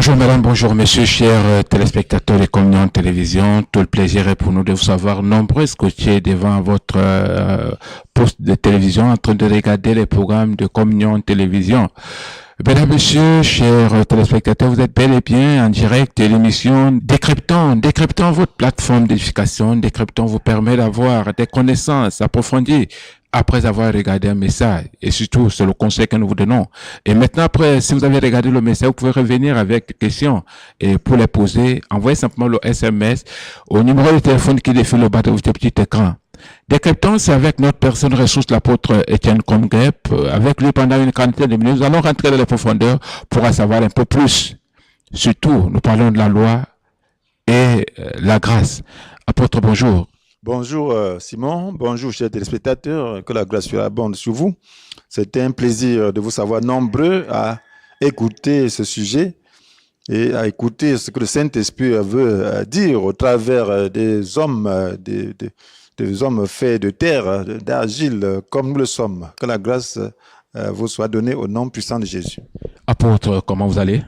Bonjour madame, bonjour monsieur, chers téléspectateurs de Communion Télévision. Tout le plaisir est pour nous de vous savoir nombreux scotchés devant votre poste de télévision en train de regarder les programmes de Communion Télévision. Mesdames, messieurs, chers téléspectateurs, vous êtes bel et bien en direct de l'émission Décryptons. Décryptons votre plateforme d'éducation. Décryptons vous permet d'avoir des connaissances approfondies après avoir regardé un message. Et surtout, c'est le conseil que nous vous donnons. Et maintenant, après, si vous avez regardé le message, vous pouvez revenir avec des questions. Et pour les poser, envoyez simplement le SMS au numéro de téléphone qui défile au bas de votre petit écran. Décryptons, c'est avec notre personne ressource, l'apôtre Étienne Comgrep. Avec lui, pendant une quinzaine de minutes, nous allons rentrer dans les profondeurs pour en savoir un peu plus. Surtout, nous parlons de la loi et la grâce. Apôtre, bonjour. Bonjour Simon, bonjour chers téléspectateurs, que la grâce soit abonde sur vous. C'était un plaisir de vous savoir nombreux à écouter ce sujet et à écouter ce que le Saint-Esprit veut dire au travers des hommes, des hommes faits de terre, d'argile, comme nous le sommes. Que la grâce vous soit donnée au nom puissant de Jésus. Apôtre, comment vous allez?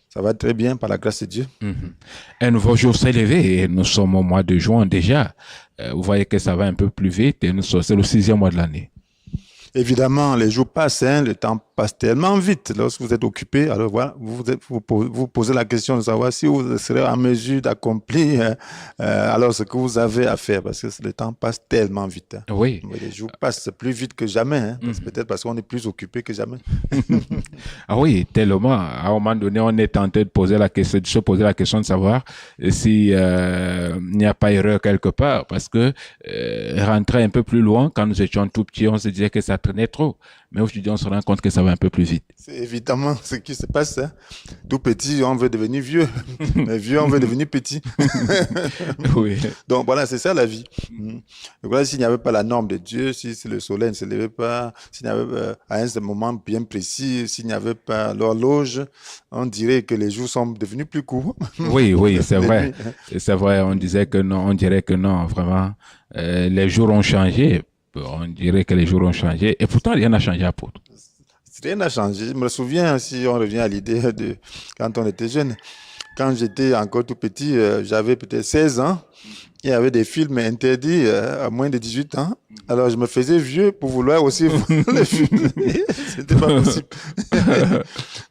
Ça va très bien par la grâce de Dieu. Un nouveau jour s'est levé et nous sommes au mois de juin déjà. Vous voyez que ça va un peu plus vite et c'est le 6e mois de l'année. Évidemment, les jours passent, le temps passe tellement vite. Lorsque vous êtes occupé, alors voilà, vous posez la question de savoir si vous serez en mesure d'accomplir alors ce que vous avez à faire, parce que le temps passe tellement vite. Oui. Mais les jours passent plus vite que jamais. C'est peut-être parce qu'on est plus occupé que jamais. Ah oui, tellement. À un moment donné, on est tenté de se poser la question de savoir si il n'y a pas erreur quelque part, parce que rentrer un peu plus loin, quand nous étions tout petits, on se disait que ça traînait trop. Mais aujourd'hui, on se rend compte que ça va un peu plus vite. C'est évidemment ce qui se passe. Tout petit, on veut devenir vieux. Mais vieux, on veut devenir petit. Oui. Donc voilà, c'est ça la vie. Donc voilà, s'il n'y avait pas la norme de Dieu, si le soleil ne se levait pas, s'il n'y avait à un moment bien précis, s'il n'y avait pas l'horloge, on dirait que les jours sont devenus plus courts. Oui, c'est vrai. C'est vrai, on disait que non, on dirait que non, vraiment. Les jours ont changé. On dirait que les jours ont changé. Et pourtant, rien n'a changé, apôtre. Rien n'a changé. Je me souviens, si on revient à l'idée de quand on était jeune, quand j'étais encore tout petit, j'avais peut-être 16 ans. Il y avait des films interdits à moins de 18 ans. Alors, je me faisais vieux pour vouloir aussi voir les films. C'était pas possible.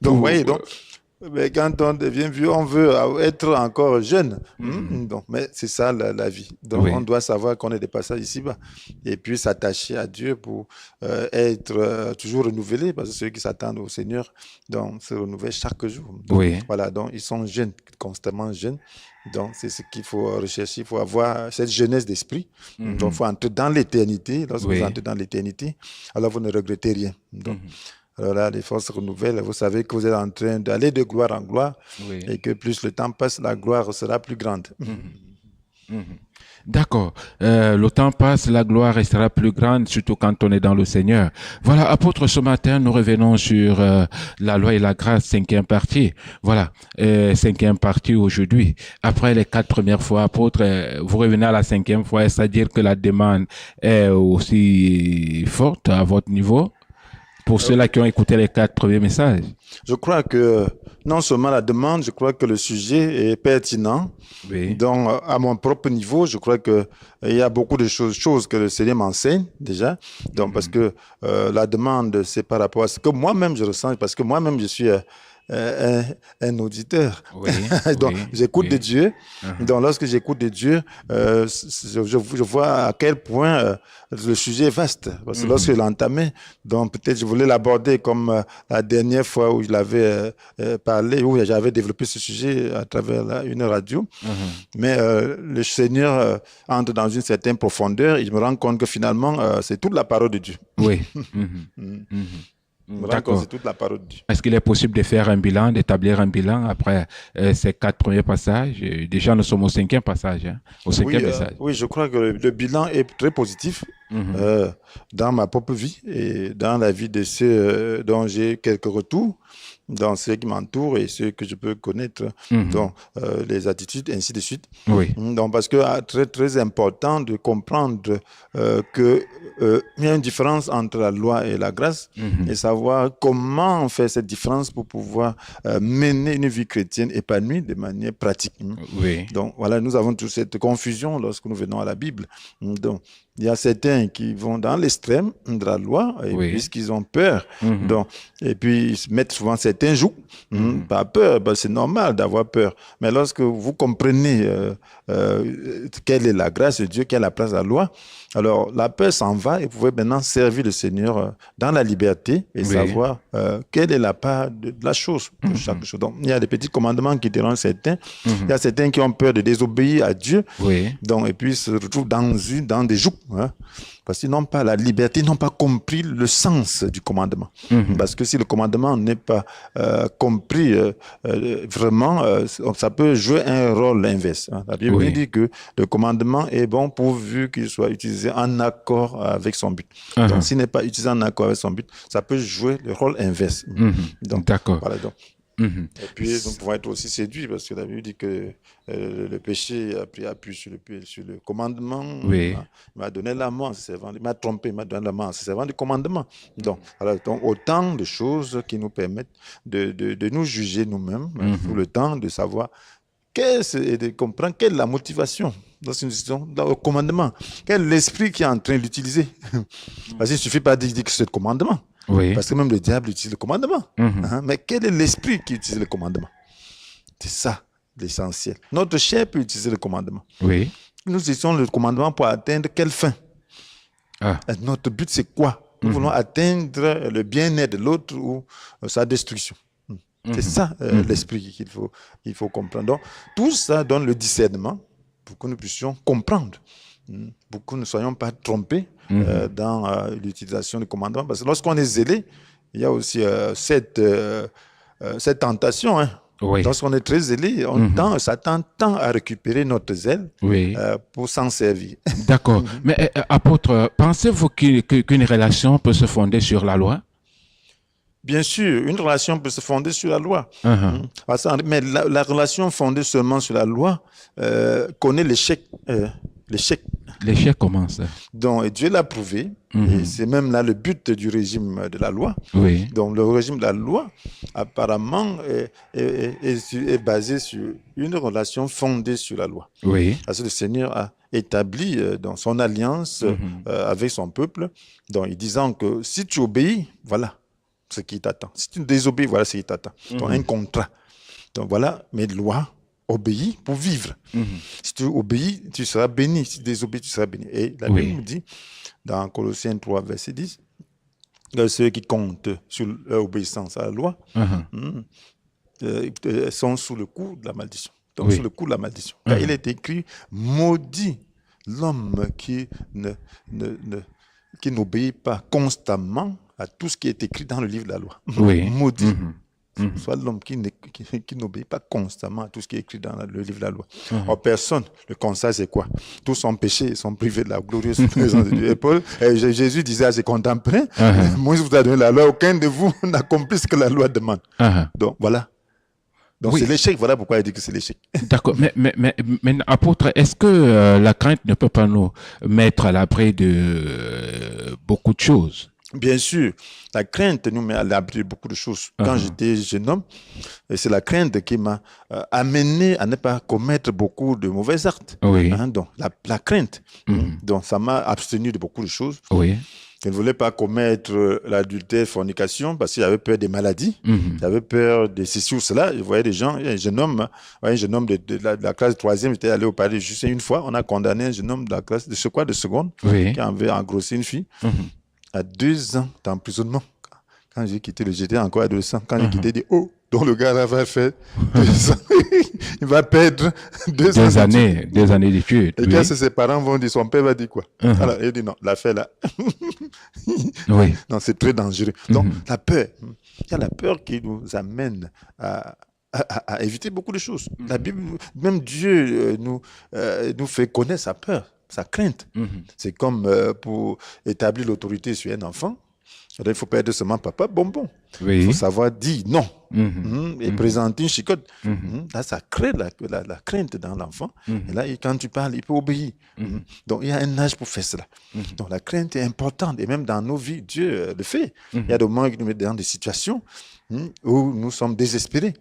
Donc, vous voyez, mais quand on devient vieux, on veut être encore jeune. Donc, mais c'est ça la vie. Donc, on doit savoir qu'on est des passages ici-bas. Et puis, s'attacher à Dieu pour être toujours renouvelé. Parce que ceux qui s'attendent au Seigneur, donc, se renouvellent chaque jour. Donc, voilà, donc ils sont jeunes, constamment jeunes. Donc, c'est ce qu'il faut rechercher. Il faut avoir cette jeunesse d'esprit. Donc, il faut entrer dans l'éternité. Lorsque vous entrez dans l'éternité, alors vous ne regrettez rien. Donc, alors là, les forces se renouvellent. Vous savez que vous êtes en train d'aller de gloire en gloire et que plus le temps passe, la gloire sera plus grande. D'accord. Le temps passe, la gloire restera plus grande, surtout quand on est dans le Seigneur. Voilà, apôtre, ce matin, nous revenons sur la loi et la grâce, 5e partie. Voilà, 5e partie aujourd'hui. Après les 4 premières fois, apôtre, vous revenez à la 5e fois, c'est-à-dire que la demande est aussi forte à votre niveau pour ceux-là qui ont écouté les 4 premiers messages. Je crois que non seulement la demande, je crois que le sujet est pertinent. Donc, à mon propre niveau, je crois qu'il y a beaucoup de choses que le Seigneur m'enseigne déjà. Donc, parce que la demande, c'est par rapport à ce que moi-même je ressens, parce que moi-même je suis un auditeur. Donc, j'écoute de Dieu. Donc, lorsque j'écoute de Dieu, je vois à quel point le sujet est vaste. Parce que lorsque je l'entamais, donc peut-être je voulais l'aborder comme la dernière fois où je l'avais parlé, où j'avais développé ce sujet à travers une radio. Mais le Seigneur entre dans une certaine profondeur et je me rends compte que finalement, c'est toute la parole de Dieu. Oui. D'accord. C'est toute la parole de Dieu. Est-ce qu'il est possible de faire un bilan, d'établir un bilan après ces 4 premiers passages? Déjà, nous sommes au 5e passage, au 5e message. Oui, je crois que le bilan est très positif. dans ma propre vie et dans la vie de ceux dont j'ai quelques retours, dans ceux qui m'entourent et ceux que je peux connaître, donc les attitudes, ainsi de suite. Oui. Donc, parce que très, très important de comprendre qu'il y a une différence entre la loi et la grâce et savoir comment on fait cette différence pour pouvoir mener une vie chrétienne épanouie de manière pratique. Oui. Donc, voilà, nous avons toute cette confusion lorsque nous venons à la Bible. Donc, il y a certains qui vont dans l'extrême de la loi, et puisqu'ils ont peur. Donc, et puis, ils se mettent souvent certains jougs. Pas peur, ben, c'est normal d'avoir peur. Mais lorsque vous comprenez quelle est la grâce de Dieu, quelle est la place de la loi, alors la peur s'en va et vous pouvez maintenant servir le Seigneur dans la liberté et savoir quelle est la part de la chose pour chaque chose. Donc, il y a des petits commandements qui te rendent certains. Il y a certains qui ont peur de désobéir à Dieu. Donc, et puis, ils se retrouvent dans des jougs. Parce qu'ils n'ont pas la liberté, ils n'ont pas compris le sens du commandement. Parce que si le commandement n'est pas compris vraiment, ça peut jouer un rôle inverse. La Bible dit que le commandement est bon pourvu qu'il soit utilisé en accord avec son but. Donc, s'il n'est pas utilisé en accord avec son but, ça peut jouer le rôle inverse. Donc, d'accord. Voilà, donc. Et puis, nous pouvons être aussi séduits parce que la Bible dit que le péché a pris appui sur le commandement. Il m'a donné la mort en se servant, il m'a trompé, il m'a donné la mort en se servant du commandement. Donc, autant de choses qui nous permettent de nous juger nous-mêmes, pour le temps de savoir et de comprendre quelle est la motivation dans une décision, dans le commandement. Quel est l'esprit qui est en train d'utiliser. Parce qu'il ne suffit pas de dire que c'est le commandement. Parce que même le diable utilise le commandement. Mais quel est l'esprit qui utilise le commandement? C'est ça l'essentiel. Notre chair peut utiliser le commandement. Nous utilisons le commandement pour atteindre quelle fin? Notre but, c'est quoi? Nous voulons atteindre le bien-être de l'autre ou sa destruction. C'est ça l'esprit qu'il faut comprendre. Donc, tout ça donne le discernement pour que nous puissions comprendre. Pour que nous ne soyons pas trompés dans l'utilisation du commandement. Parce que lorsqu'on est zélé, il y a aussi cette tentation. Lorsqu'on est très zélé, Satan tend à récupérer notre zèle pour s'en servir. D'accord. Mais apôtre, pensez-vous qu'une relation peut se fonder sur la loi? Bien sûr, une relation peut se fonder sur la loi. Mais la relation fondée seulement sur la loi connaît l'échec. L'échec commence. Donc, et Dieu l'a prouvé. Et c'est même là le but du régime de la loi. Donc, le régime de la loi, apparemment, est basé sur une relation fondée sur la loi. Parce que le Seigneur a établi dans son alliance avec son peuple, donc, en disant que si tu obéis, voilà ce qui t'attend. Si tu désobéis, voilà ce qui t'attend. Donc, un contrat. Donc, voilà mes lois. Obéis pour vivre. Si tu obéis, tu seras béni. Si tu désobéis, tu seras béni. Et la Bible nous dit, dans Colossiens 3, verset 10, que ceux qui comptent sur l'obéissance à la loi sont sous le coup de la malédiction. Donc, sous le coup de la malédiction. Car il est écrit, maudit l'homme qui n'obéit pas constamment à tout ce qui est écrit dans le livre de la loi. Maudit. Soit l'homme qui n'obéit pas constamment à tout ce qui est écrit dans le livre de la loi. Or, personne, le constat, c'est quoi? Tous ont péché et sont privés de la glorieuse présence de Dieu. Et Jésus disait à ses contemporains, Moïse vous a donné la loi, aucun de vous n'accomplit ce que la loi demande. Donc, voilà. Donc, c'est l'échec. Voilà pourquoi il dit que c'est l'échec. D'accord. Mais apôtre, est-ce que la crainte ne peut pas nous mettre à l'abri de beaucoup de choses? Bien sûr, la crainte nous met à l'abri de beaucoup de choses. Quand j'étais jeune homme, c'est la crainte qui m'a amené à ne pas commettre beaucoup de mauvais actes. Donc, la crainte. Donc, ça m'a abstenu de beaucoup de choses. Je ne voulais pas commettre l'adultère, fornication, parce qu'il y avait peur des maladies. J'avais peur de ceci ou cela. Je voyais des gens, un jeune homme de la classe de 3e, j'étais allé au palais juste une fois. On a condamné un jeune homme de la classe de seconde qui avait engrossé une fille. À 2 ans d'emprisonnement. Quand j'ai quitté j'étais encore adolescent. Quand j'ai quitté, donc le gars là va faire 2 ans. Il va perdre 2 ans. Des années d'études. Et quand ses parents vont dire, son père va dire quoi? Alors, il dit non, l'affaire là. Non, c'est très dangereux. Donc, la peur. Il y a la peur qui nous amène à éviter beaucoup de choses. La Bible, même Dieu nous fait connaître sa peur. sa crainte. C'est comme pour établir l'autorité sur un enfant. Il ne faut pas être seulement papa bonbon. Il faut savoir dire non et présenter une chicotte. Là, ça crée la crainte dans l'enfant. Et là, quand tu parles, il peut obéir. Donc, il y a un âge pour faire cela. Donc, la crainte est importante. Et même dans nos vies, Dieu le fait. Il y a des moments qui nous met dans des situations où nous sommes désespérés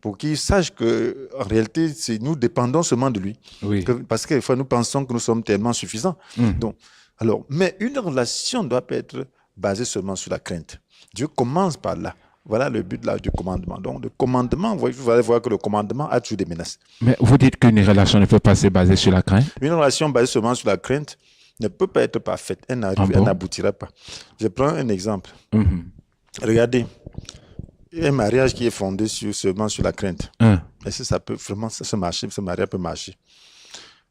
pour qu'ils sachent qu'en réalité, nous dépendons seulement de lui. Parce que des fois, nous pensons que nous sommes tellement suffisants. Donc, alors, mais une relation doit pas être basée seulement sur la crainte. Dieu commence par là. Voilà le but là, du commandement. Donc, le commandement, vous allez voir que le commandement a toujours des menaces. Mais vous dites qu'une relation ne peut pas se baser sur la crainte? Une relation basée seulement sur la crainte ne peut pas être parfaite. Elle n'aboutira pas. Je prends un exemple. Regardez, un mariage qui est fondé seulement sur la crainte. Est-ce que ça peut vraiment ce mariage peut marcher?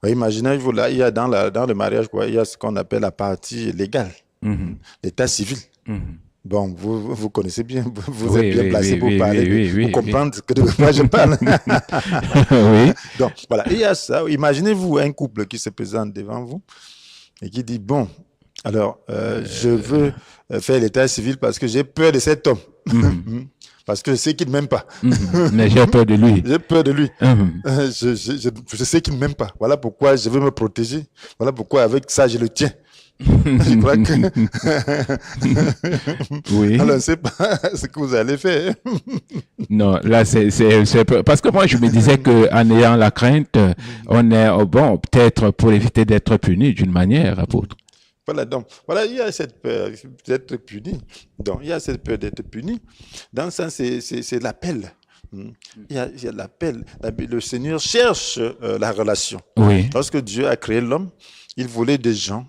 Imaginez-vous, là, il y a dans le mariage, il y a ce qu'on appelle la partie légale, l'état civil. Bon, vous connaissez bien, vous êtes bien placé pour parler, pour comprendre de quoi je parle. Donc, voilà, il y a ça. Imaginez-vous un couple qui se présente devant vous et qui dit, bon, alors, je veux faire l'état civil parce que j'ai peur de cet homme. Parce que je sais qu'il ne m'aime pas. Mais j'ai peur de lui. J'ai peur de lui. Je sais qu'il ne m'aime pas. Voilà pourquoi je veux me protéger. Voilà pourquoi avec ça, je le tiens. Je crois que... Alors, c'est pas ce que vous allez faire. Non, là, c'est parce que moi, je me disais qu'en ayant la crainte, on est, bon, peut-être pour éviter d'être puni d'une manière, apôtre. Voilà, donc, voilà, il y a cette peur d'être puni. Donc, il y a cette peur d'être puni. Dans ça, c'est l'appel. Il y a l'appel. Le Seigneur cherche la relation. Lorsque Dieu a créé l'homme, il voulait des gens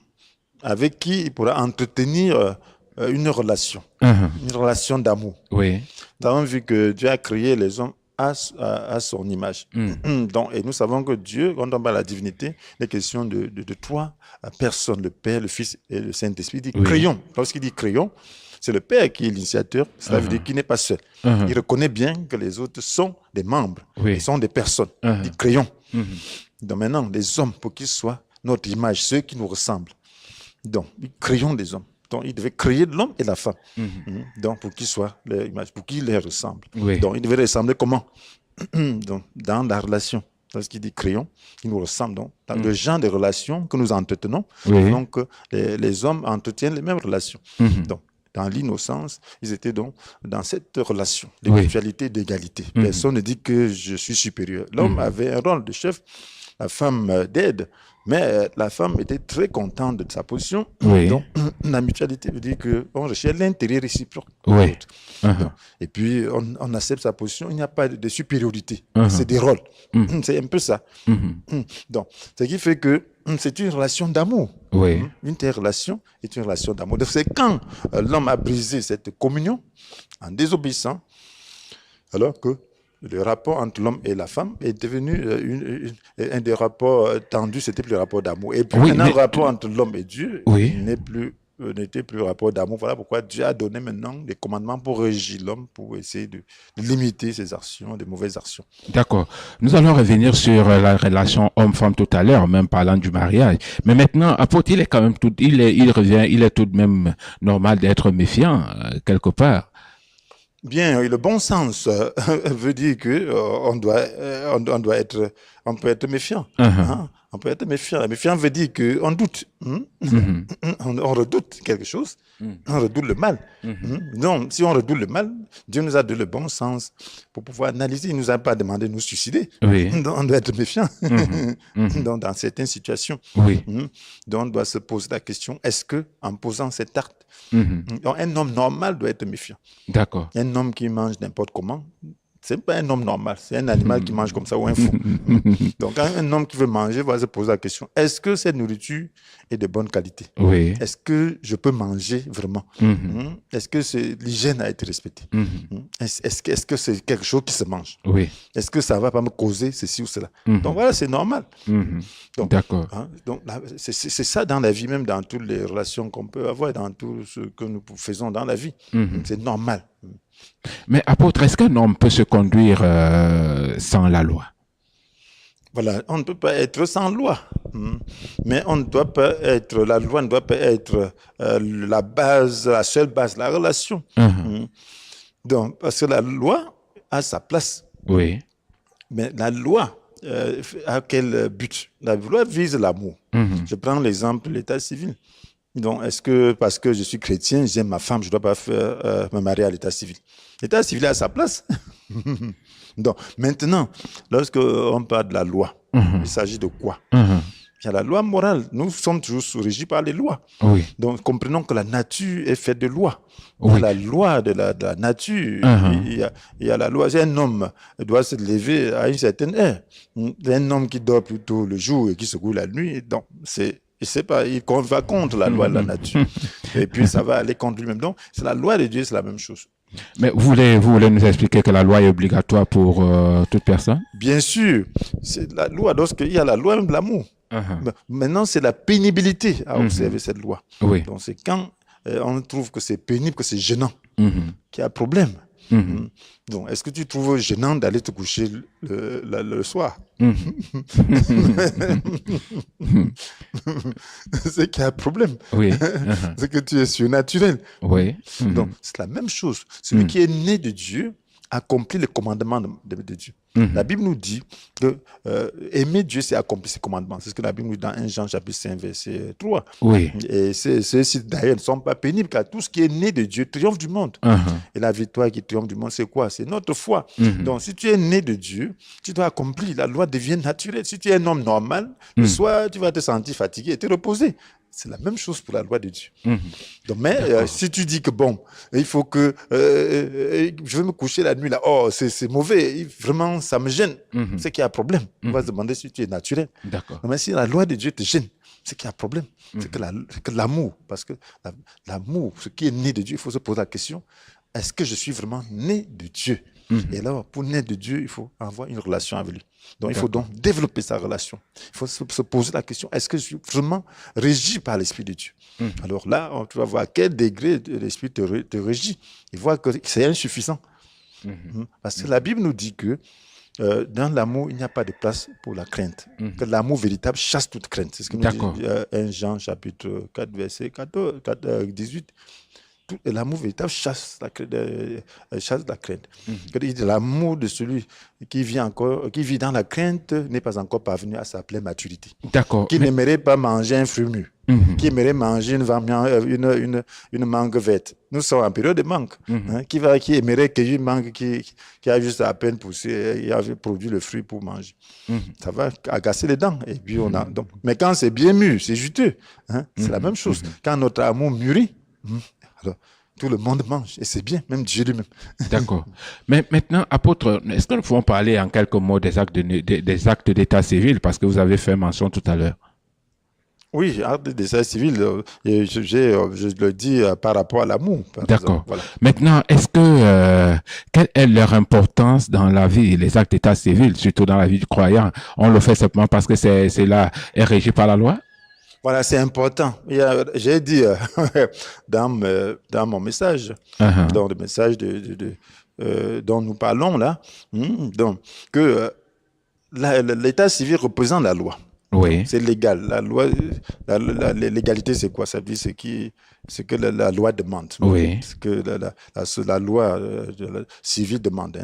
avec qui il pourra entretenir une relation d'amour. Nous avons vu que Dieu a créé les hommes à son image. Donc, et nous savons que Dieu, quand on parle de la divinité, les questions de trois personnes, le Père, le Fils et le Saint-Esprit, il dit créons. Lorsqu'il dit créons, c'est le Père qui est l'initiateur, cela veut dire qu'il n'est pas seul. Il reconnaît bien que les autres sont des membres, ils sont des personnes. Il dit créons. Donc maintenant, les hommes, pour qu'ils soient notre image, ceux qui nous ressemblent. Donc, créons des hommes. Donc, il devait créer l'homme et la femme. Donc, pour qu'ils soient leur image, pour qu'ils les ressemblent. Donc, il devait ressembler comment? Donc, dans la relation. Lorsqu'il dit créons, il nous ressemble. Donc, dans le genre de relations que nous entretenons, donc, les hommes entretiennent les mêmes relations. Donc, dans l'innocence, ils étaient donc dans cette relation de mutualité, d'égalité. Personne ne dit que je suis supérieur. L'homme avait un rôle de chef, la femme d'aide, mais la femme était très contente de sa position. Donc, la mutualité veut dire qu'on recherche l'intérêt réciproque. Et puis, on accepte sa position. Il n'y a pas de supériorité. C'est des rôles. C'est un peu ça. Donc, ce qui fait que c'est une relation d'amour. Une telle relation est une relation d'amour. C'est quand l'homme a brisé cette communion en désobéissant, alors que le rapport entre l'homme et la femme est devenu un des rapports tendus, c'était plus le rapport d'amour. Et puis maintenant, le rapport entre l'homme et Dieu n'était plus le rapport d'amour. Voilà pourquoi Dieu a donné maintenant des commandements pour régir l'homme, pour essayer de limiter ses actions, de mauvaises actions. D'accord. Nous allons revenir sur la relation homme-femme tout à l'heure, même parlant du mariage. Mais maintenant, apôtre, il est quand même il est tout de même normal d'être méfiant, quelque part. Bien, le bon sens veut dire que on peut être méfiant. On peut être méfiant. Méfiant veut dire qu'on doute. On redoute quelque chose. On redoute le mal. Donc, si on redoute le mal, Dieu nous a donné le bon sens pour pouvoir analyser. Il ne nous a pas demandé de nous suicider. Donc, on doit être méfiant. Donc, dans certaines situations. Donc, on doit se poser la question, est-ce que en posant cet acte, donc, un homme normal doit être méfiant. D'accord. Un homme qui mange n'importe comment, c'est pas un homme normal, c'est un animal qui mange comme ça ou un fou. Donc, un homme qui veut manger va se poser la question, est-ce que cette nourriture est de bonne qualité? Est-ce que je peux manger vraiment? Est-ce que l'hygiène a été respectée? Est-ce que c'est quelque chose qui se mange? Est-ce que ça ne va pas me causer ceci ou cela? Donc voilà, c'est normal. Donc, d'accord. Donc c'est ça dans la vie, même dans toutes les relations qu'on peut avoir, dans tout ce que nous faisons dans la vie. C'est normal. Mais apôtre, est-ce qu'un homme peut se conduire sans la loi? Voilà, on ne peut pas être sans loi. Mais on ne doit pas être, la loi ne doit pas être la base, la seule base, la relation. Donc, parce que la loi a sa place. Oui. Mais la loi a quel but? La loi vise l'amour. Je prends l'exemple de l'état civil. Donc, est-ce que parce que je suis chrétien, j'aime ma femme, je ne dois pas me marier à l'état civil? L'état civil a sa place. Donc, maintenant, lorsque on parle de la loi, il s'agit de quoi? Il y a la loi morale. Nous sommes toujours régis par les lois. Oui. Donc, comprenons que la nature est faite de lois. Oui. Il y a la loi de la nature. Il y a la loi. Un homme doit se lever à une certaine heure. Un homme qui dort plutôt le jour et qui se couche la nuit, donc il va contre la loi de la nature. Et puis, ça va aller contre lui-même. Donc, c'est la loi de Dieu, c'est la même chose. Mais vous voulez nous expliquer que la loi est obligatoire pour toute personne? Bien sûr. C'est la loi, lorsqu'il y a la loi même de l'amour. Maintenant, c'est la pénibilité à observer cette loi. Oui. Donc, c'est quand on trouve que c'est pénible, que c'est gênant, qu'il y a un problème. Donc, est-ce que tu trouves gênant d'aller te coucher le soir? C'est qu'il y a un problème. Oui. C'est que tu es surnaturel. Oui. Donc, c'est la même chose. Celui qui est né de Dieu accomplit le commandement de Dieu. La Bible nous dit que aimer Dieu, c'est accomplir ses commandements. C'est ce que la Bible nous dit dans 1 Jean chapitre 5, verset 3. Oui. Et ceux-ci, d'ailleurs, ne sont pas pénibles, car tout ce qui est né de Dieu triomphe du monde. Et la victoire qui triomphe du monde, c'est quoi? C'est notre foi. Donc, si tu es né de Dieu, tu dois accomplir. La loi devient naturelle. Si tu es un homme normal, le soir, tu vas te sentir fatigué et te reposer. C'est la même chose pour la loi de Dieu. Donc, mais si tu dis que bon, il faut que je vais me coucher la nuit là, oh, c'est mauvais, vraiment, ça me gêne, c'est qu'il y a un problème. On va se demander si tu es naturel. D'accord. Mais si la loi de Dieu te gêne, c'est qu'il y a un problème. C'est que l'amour, parce que l'amour, ce qui est né de Dieu, il faut se poser la question, est-ce que je suis vraiment né de Dieu? Et alors, pour naître de Dieu, il faut avoir une relation avec lui. Donc, il faut donc développer sa relation. Il faut se poser la question, est-ce que je suis vraiment régi par l'Esprit de Dieu? Alors là, tu vas voir à quel degré l'Esprit te régit. Il voit que c'est insuffisant. Parce que la Bible nous dit que dans l'amour, il n'y a pas de place pour la crainte. Que l'amour véritable chasse toute crainte. C'est ce que nous dit 1 Jean chapitre 4, verset 18. L'amour véritable chasse la crainte. L'amour de celui qui vit dans la crainte n'est pas encore parvenu à sa pleine maturité. D'accord. Qui n'aimerait pas manger un fruit mûr. Qui aimerait manger une mangue verte. Nous sommes en période de mangue. Qui aimerait cueillir une mangue qui a juste à peine poussé et a produit le fruit pour manger. Ça va agacer les dents. Et puis mais quand c'est bien mûr, c'est juteux. C'est la même chose. Quand notre amour mûrit, alors, tout le monde mange, et c'est bien, même Dieu lui-même. D'accord. Mais maintenant, apôtre, est-ce que nous pouvons parler en quelques mots des actes d'état civil, parce que vous avez fait mention tout à l'heure? Oui, actes d'état civil, je le dis par rapport à l'amour. D'accord. Voilà. Maintenant, quelle est leur importance dans la vie, les actes d'état civil, surtout dans la vie du croyant? On le fait simplement parce que c'est là, est régi par la loi? Voilà, c'est important. J'ai dit dans mon message, dans le message dont nous parlons là, donc, que l'état civil représente la loi. Oui. C'est légal. La loi, la légalité, c'est quoi? Ça veut dire ce que la loi demande. Oui. Ce que la loi civile demande.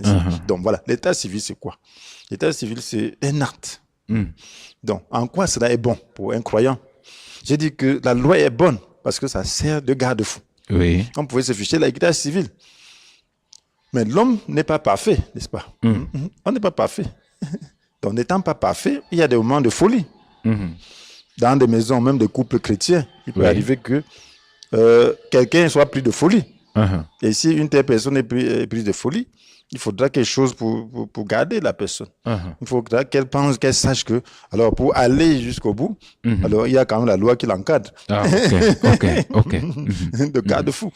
Donc voilà, l'état civil, c'est quoi? L'état civil, c'est un acte. Donc, en quoi cela est bon pour un croyant? J'ai dit que la loi est bonne parce que ça sert de garde-fou. Oui. On pouvait se ficher l'état civil. Mais l'homme n'est pas parfait, n'est-ce pas? On n'est pas parfait. Donc, n'étant pas parfait, il y a des moments de folie. Dans des maisons, même des couples chrétiens, il peut arriver que quelqu'un soit pris de folie. Et si une telle personne est prise de folie, il faudra quelque chose pour garder la personne. Il faudra qu'elle pense, qu'elle sache que, alors pour aller jusqu'au bout, alors il y a quand même la loi qui l'encadre. Ah, ok. De garde-fou.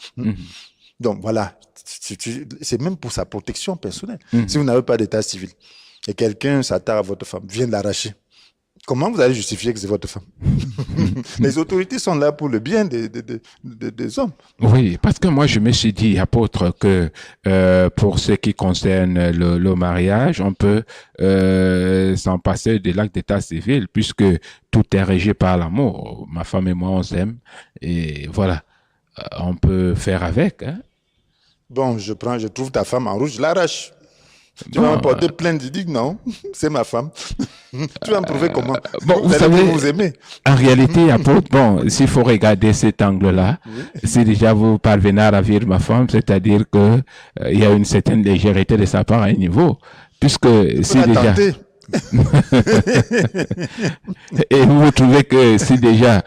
Donc voilà, c'est même pour sa protection personnelle. Si vous n'avez pas d'état civil et quelqu'un s'attaque à votre femme, vient l'arracher, Comment vous allez justifier que c'est votre femme? Les autorités sont là pour le bien des hommes. Oui, parce que moi, je me suis dit, apôtre, que pour ce qui concerne le mariage, on peut s'en passer de l'acte d'état civil, puisque tout est régi par l'amour. Ma femme et moi, on s'aime, et voilà, on peut faire avec. Hein? Bon, je trouve ta femme en rouge, je l'arrache. Tu vas me Bon, porter plainte, je dis que non, c'est ma femme. Tu vas me prouver comment? bon, vous Vous allez savez, vous aimer. en réalité, apôtre, bon, s'il faut regarder cet angle-là, Oui. si déjà vous parvenez à ravir ma femme, c'est-à-dire que il y a une certaine légèreté de sa part à un niveau, puisque Tu peux si la déjà tenter. et vous trouvez que si déjà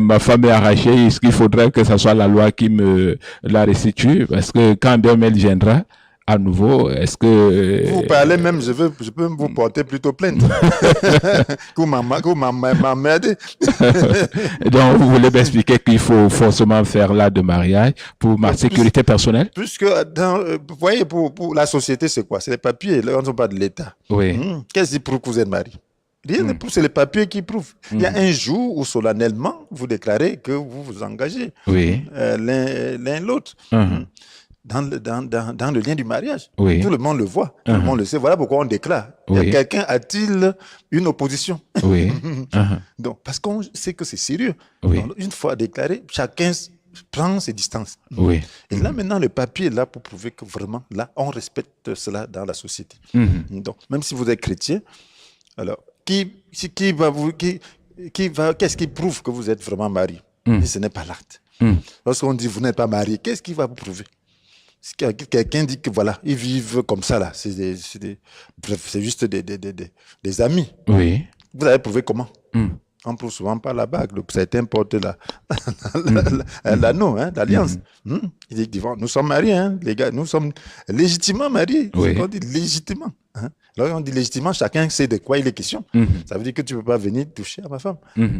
ma femme est arrachée, est-ce qu'il faudrait que ce soit la loi qui me la restitue? Parce que quand bien elle viendra à nouveau, est-ce que Vous parlez même, je peux vous porter plutôt plainte. Que vous m'emmerdez. donc vous voulez m'expliquer qu'il faut forcément faire là de mariage pour ma sécurité personnelle? Puisque, vous voyez, pour la société, c'est quoi? C'est les papiers, là, on ne parle pas de l'État. Oui. Qu'est-ce qui prouve que vous êtes marié? Rien ne prouve, c'est les papiers qui prouvent. Il y a un jour où solennellement, vous déclarez que vous vous engagez Oui. l'un l'autre. Mhm. Dans le lien du mariage. Oui. Tout le monde le voit, tout le monde le sait. Voilà pourquoi on déclare. Oui. Quelqu'un a-t-il une opposition? Oui. Mhm. Donc, parce qu'on sait que c'est sérieux. Oui. Donc, une fois déclaré, chacun prend ses distances. Oui. Et là, maintenant, le papier est là pour prouver que vraiment, là, on respecte cela dans la société. Mhm. Donc, même si vous êtes chrétien, alors, qu'est-ce qui prouve que vous êtes vraiment marié? Et ce n'est pas l'acte. Lorsqu'on dit vous n'êtes pas marié, qu'est-ce qui va vous prouver? Si quelqu'un dit que voilà, ils vivent comme ça là, c'est juste des amis. Oui. Vous allez prouver comment? On ne prouve souvent pas la bague. Certains portent l'anneau, l'alliance. Ils disent, nous sommes mariés, hein, les gars, nous sommes légitimement mariés. Oui. On dit légitimement. Alors on dit légitimement, chacun sait de quoi il est question. Ça veut dire que tu ne peux pas venir toucher à ma femme.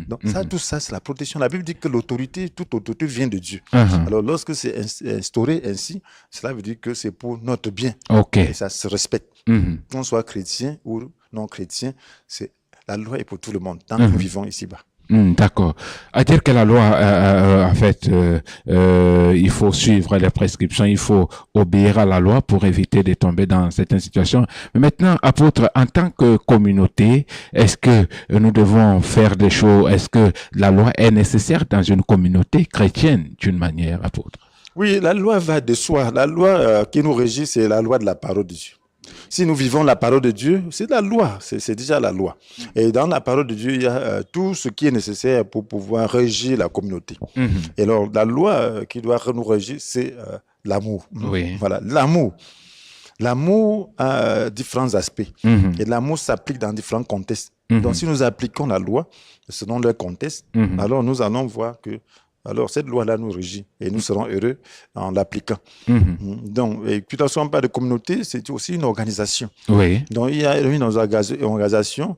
Donc tout ça, c'est la protection. La Bible dit que toute autorité vient de Dieu. Alors lorsque c'est instauré ainsi, cela veut dire que c'est pour notre bien. OK. Et ça se respecte. Qu'on soit chrétien ou non chrétien, la loi est pour tout le monde, tant que nous vivons ici-bas. D'accord. À dire que la loi, en fait, il faut suivre les prescriptions, il faut obéir à la loi pour éviter de tomber dans certaines situations. Mais maintenant, apôtre, en tant que communauté, est-ce que nous devons faire des choses? Est-ce que la loi est nécessaire dans une communauté chrétienne d'une manière, apôtre? Oui, la loi va de soi. La loi qui nous régit, c'est la loi de la parole de Dieu. Si nous vivons la parole de Dieu, c'est la loi, c'est déjà la loi. Et dans la parole de Dieu, il y a tout ce qui est nécessaire pour pouvoir régir la communauté. Et alors, la loi qui doit nous régir, c'est l'amour. Oui. Voilà, l'amour. L'amour a différents aspects. Et l'amour s'applique dans différents contextes. Donc, si nous appliquons la loi selon leur contexte, alors nous allons voir que alors cette loi-là nous régit et nous serons heureux en l'appliquant. Donc, et puis, lorsqu'on parle de communauté, c'est aussi une organisation. Oui. Donc, il y a une organisation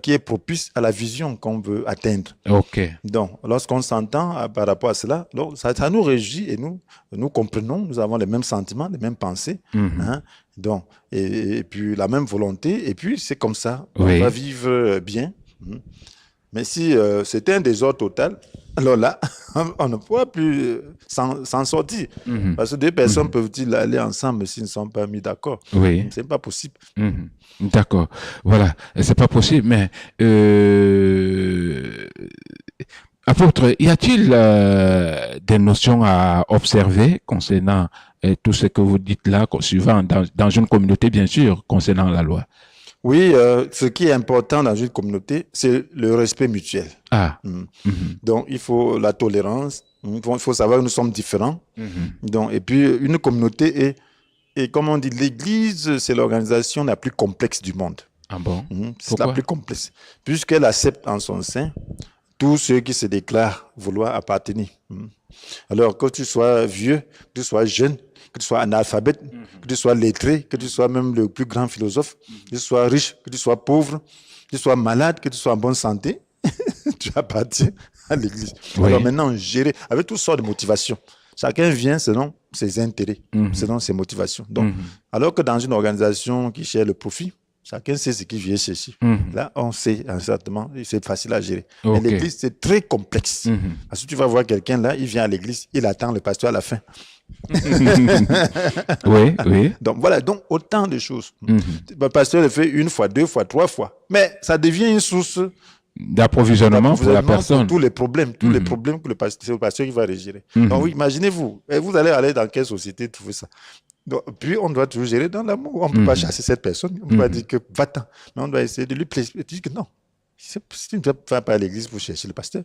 qui est propice à la vision qu'on veut atteindre. OK. Donc, lorsqu'on s'entend par rapport à cela, donc, ça nous régit et nous comprenons, nous avons les mêmes sentiments, les mêmes pensées. Donc, et puis la même volonté. Et puis, c'est comme ça, on va vivre bien. Mais si c'était un désordre total, alors là, on ne pourra plus s'en sortir. Parce que deux personnes peuvent-ils aller ensemble s'ils ne sont pas mis d'accord? Oui. C'est pas possible. D'accord. Voilà. C'est pas possible, mais apôtre, y a-t-il des notions à observer concernant tout ce que vous dites là, suivant dans une communauté, bien sûr, concernant la loi? Oui, ce qui est important dans une communauté, c'est le respect mutuel. Donc, il faut la tolérance. Il faut savoir que nous sommes différents. Donc, et puis, une communauté et comme on dit, l'Église, c'est l'organisation la plus complexe du monde. Ah bon? C'est la plus complexe. Puisqu'elle accepte en son sein tous ceux qui se déclarent vouloir appartenir. Alors, que tu sois vieux, que tu sois jeune, que tu sois analphabète, que tu sois lettré, que tu sois même le plus grand philosophe, que tu sois riche, que tu sois pauvre, que tu sois malade, que tu sois en bonne santé, tu appartiens à l'Église. Oui. Alors maintenant, gérer avec toutes sortes de motivations. Chacun vient selon ses intérêts, selon ses motivations. Donc, alors que dans une organisation qui cherche le profit, Chacun sait ce qu'il vient chercher. Mhm. Là, on sait exactement, et c'est facile à gérer. Ok. Mais l'église, c'est très complexe. Mhm. Parce que tu vas voir quelqu'un là, il vient à l'église, il attend le pasteur à la fin. Oui, oui. Donc voilà, donc autant de choses. Mhm. Le pasteur le fait une fois, deux fois, trois fois. Mais ça devient une source D'approvisionnement pour la d'approvisionnement personne. tous les problèmes, tous les Mhm. problèmes que c'est le pasteur qui va gérer. Mhm. Donc oui, imaginez-vous, et vous allez aller dans quelle société trouver ça? Donc, puis on doit toujours gérer dans l'amour. On ne peut pas chasser cette personne. On ne peut pas dire que va-t'en. Mais on doit essayer de lui plaire. Tu dis que non. Si tu ne vas pas à l'église pour chercher le pasteur,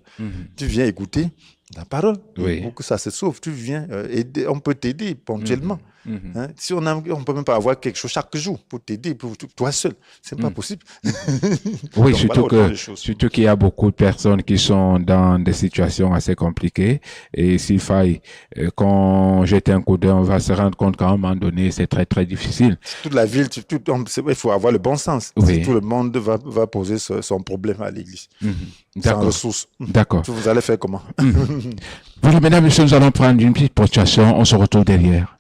tu viens écouter la parole Oui. pour que ça se sauve. Tu viens aider. On peut t'aider ponctuellement. Mhm. Hein? Si on ne peut même pas avoir quelque chose chaque jour pour t'aider, pour toi seul, c'est pas possible. Oui, Donc, surtout voilà autant de que, choses. surtout qu'il y a beaucoup de personnes qui sont dans des situations assez compliquées et s'il faille qu'on jette un coup d'œil, on va se rendre compte qu'à un moment donné, c'est très, très difficile. Toute la ville, il faut avoir le bon sens. Oui. Si tout le monde va poser son problème à l'église, sans D'accord. ressources, D'accord. vous allez faire comment? Voilà, mesdames et messieurs, nous allons prendre une petite ponctuation. On se retrouve derrière.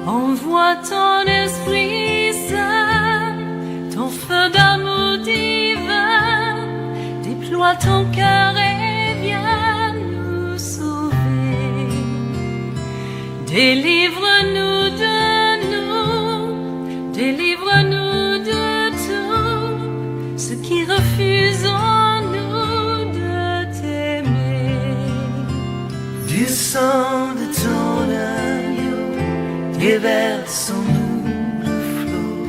Envoie ton esprit saint, ton feu d'amour divin, déploie ton cœur et viens nous sauver. Délivre-nous de nous, délivre-nous de tout, ce qui refuse en nous de t'aimer. Du sang de ton agneau, déversons-nous le flot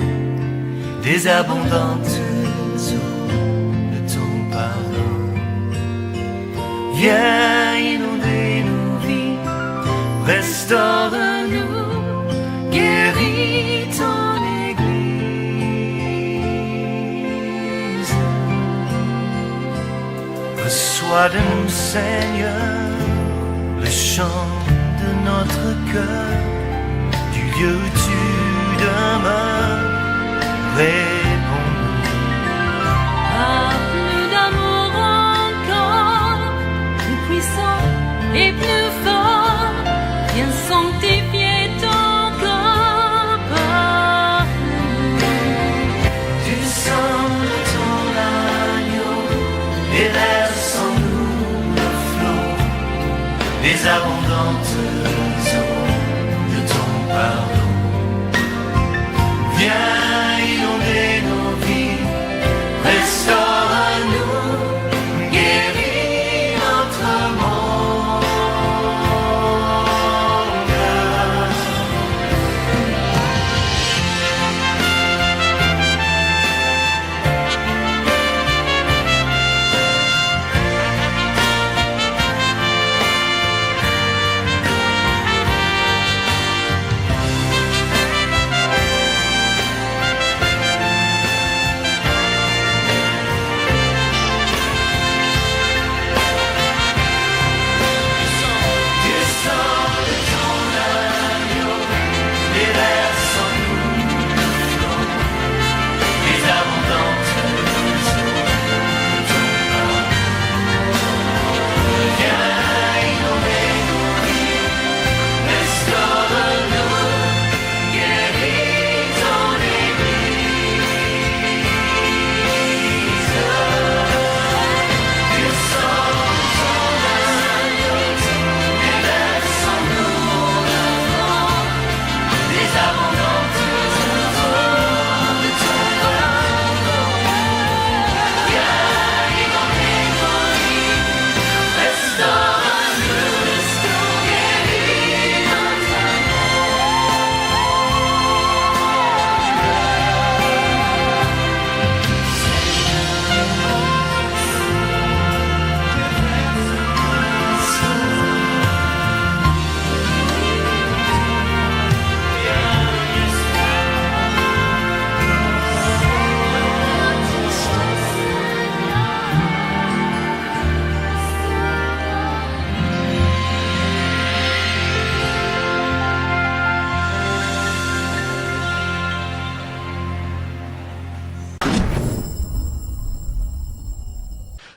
des abondantes eaux de ton pardon. Viens inonder nos vies, restaure-nous, guéris ton Église. Reçois de nous, Seigneur, le chant de notre cœur, du lieu où tu demeures, réponds-nous. Plus d'amour encore, plus puissant et plus fort, viens sanctifier ton corps par nous. Du sang de ton agneau, déversons-nous le flot des abondantes eaux de ton pardon. Viens inonder nos vies, restaure-nous, guéris notre monde.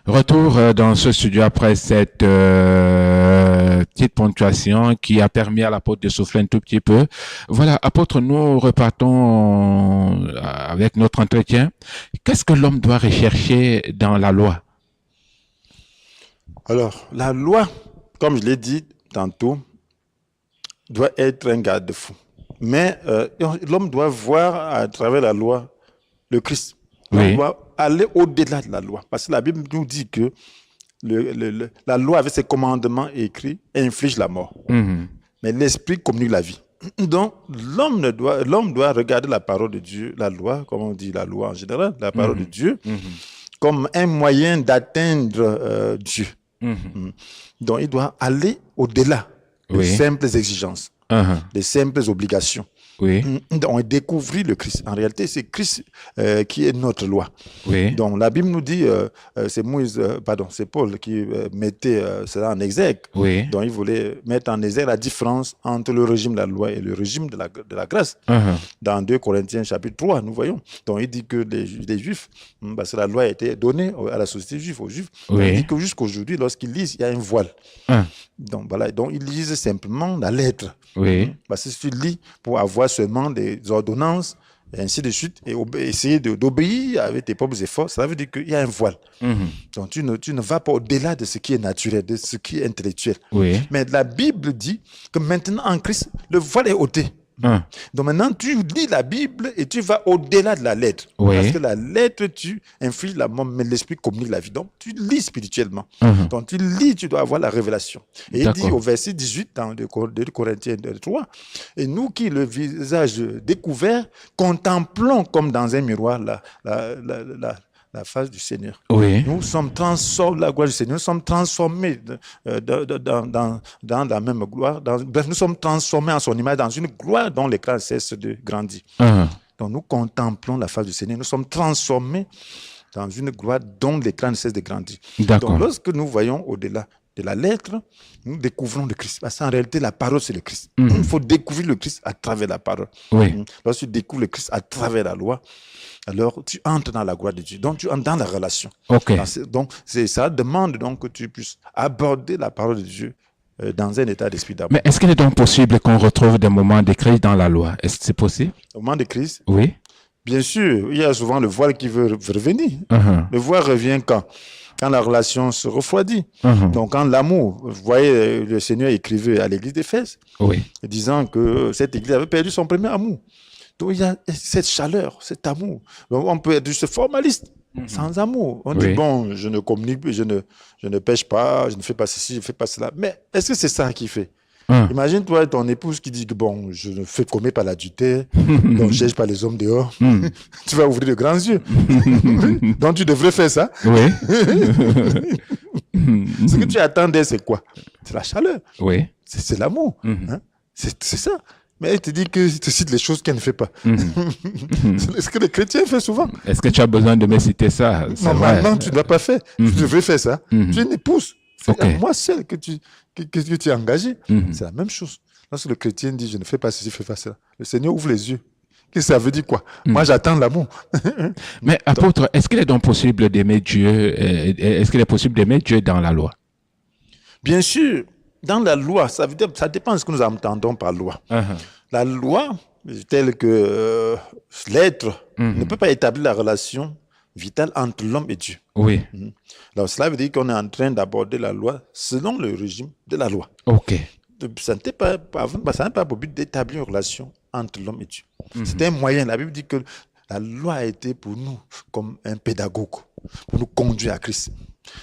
Retour dans ce studio après cette petite ponctuation qui a permis à l'apôtre de souffler un tout petit peu. Voilà, apôtre, nous repartons avec notre entretien. Qu'est-ce que l'homme doit rechercher dans la loi? Alors, la loi, comme je l'ai dit tantôt, doit être un garde-fou. Mais l'homme doit voir à travers la loi le Christ. Oui. On doit aller au-delà de la loi. Parce que la Bible nous dit que la loi, avec ses commandements écrits, inflige la mort. Mhm. Mais l'esprit communique la vie. Donc, l'homme doit regarder la parole de Dieu, la loi, comme on dit la loi en général, la parole de Dieu, comme un moyen d'atteindre Dieu. Donc, il doit aller au-delà des Oui. simples exigences, des simples obligations. Oui, On découvrit le Christ. En réalité, c'est Christ qui est notre loi. oui, Donc, la Bible nous dit, c'est Paul qui mettait cela en exergue. oui. Donc, il voulait mettre en exergue la différence entre le régime de la loi et le régime de la grâce. Dans 2 Corinthiens chapitre 3, nous voyons. Donc, il dit que les Juifs, parce que la loi a été donnée à la société juive, aux Juifs. Oui. Donc, il dit que jusqu'aujourd'hui, lorsqu'ils lisent, il y a un voile. Donc, voilà. Donc, ils lisent simplement la lettre. Oui, Parce que si tu lis pour avoir seulement des ordonnances, et ainsi de suite, et essayer d'obéir avec tes propres efforts, ça veut dire qu'il y a un voile. Donc tu ne vas pas au-delà de ce qui est naturel, de ce qui est intellectuel. oui. Mais la Bible dit que maintenant en Christ, le voile est ôté. Donc maintenant, tu lis la Bible et tu vas au-delà de la lettre. Oui. Parce que la lettre, tu infliges la mort, mais l'esprit communique la vie. Donc tu lis spirituellement. Donc tu lis, tu dois avoir la révélation. Et il dit au verset 18 dans 2 Corinthiens 3, et nous qui, le visage découvert, contemplons comme dans un miroir la face du Seigneur. Oui. Nous sommes transformés, la gloire du Seigneur, nous sommes transformés dans la même gloire. Bref, nous sommes transformés en son image dans une gloire dont l'écran cesse de grandir. Donc nous contemplons la face du Seigneur, nous sommes transformés dans une gloire dont l'écran ne cesse de grandir. D'accord. Donc lorsque nous voyons au-delà de la lettre, nous découvrons le Christ. Parce qu'en réalité, la parole, c'est le Christ. Il faut découvrir le Christ à travers la parole. Oui. Lorsque tu découvres le Christ à travers la loi, alors tu entres dans la gloire de Dieu. Donc tu entres dans la relation. Ok. Donc ça demande donc que tu puisses aborder la parole de Dieu dans un état d'esprit d'amour. Mais est-ce qu'il est donc possible qu'on retrouve des moments de crise dans la loi? Est-ce que c'est possible? Au moment de crise, Oui. bien sûr, il y a souvent le voile qui veut revenir. Le voile revient quand la relation se refroidit. Donc, quand l'amour, vous voyez, le Seigneur écrivait à l'église d'Éphèse, Oui. disant que cette église avait perdu son premier amour. Donc, il y a cette chaleur, cet amour. Donc, on peut être juste formaliste, sans amour. On dit, bon, je ne communique, je ne pêche pas, je ne fais pas ceci, je ne fais pas cela. Mais est-ce que c'est ça qui fait? Imagine-toi ton épouse qui dit que bon, je ne fais commettre pas l'adultère, donc je cherche pas les hommes dehors. Tu vas ouvrir de grands yeux. Donc tu devrais faire ça. Oui. Ce que tu attends d'elle, c'est quoi? C'est la chaleur. Oui. C'est l'amour. Hein? C'est ça. Mais elle te dit que tu cites les choses qu'elle ne fait pas. C'est ce que les chrétiens font souvent. Est-ce que tu as besoin de me citer ça? Normalement, tu ne dois pas faire. Tu devrais faire ça. Tu es une épouse. C'est à moi seul que tu es engagé. C'est la même chose. Lorsque le chrétien dit, je ne fais pas ceci, je ne fais pas cela, le Seigneur ouvre les yeux. Qu'est-ce que ça veut dire quoi? Moi, j'attends l'amour. Mais apôtre, est-ce qu'il est donc possible d'aimer Dieu? Est-ce qu'il est possible d'aimer Dieu dans la loi? Bien sûr, dans la loi, ça veut dire, ça dépend de ce que nous entendons par loi. La loi, telle que l'être, ne peut pas établir la relation vitale entre l'homme et Dieu. Oui. Alors, cela veut dire qu'on est en train d'aborder la loi selon le régime de la loi. Ok. Ça n'a pas pour but d'établir une relation entre l'homme et Dieu. C'est un moyen. La Bible dit que la loi a été pour nous comme un pédagogue, pour nous conduire à Christ.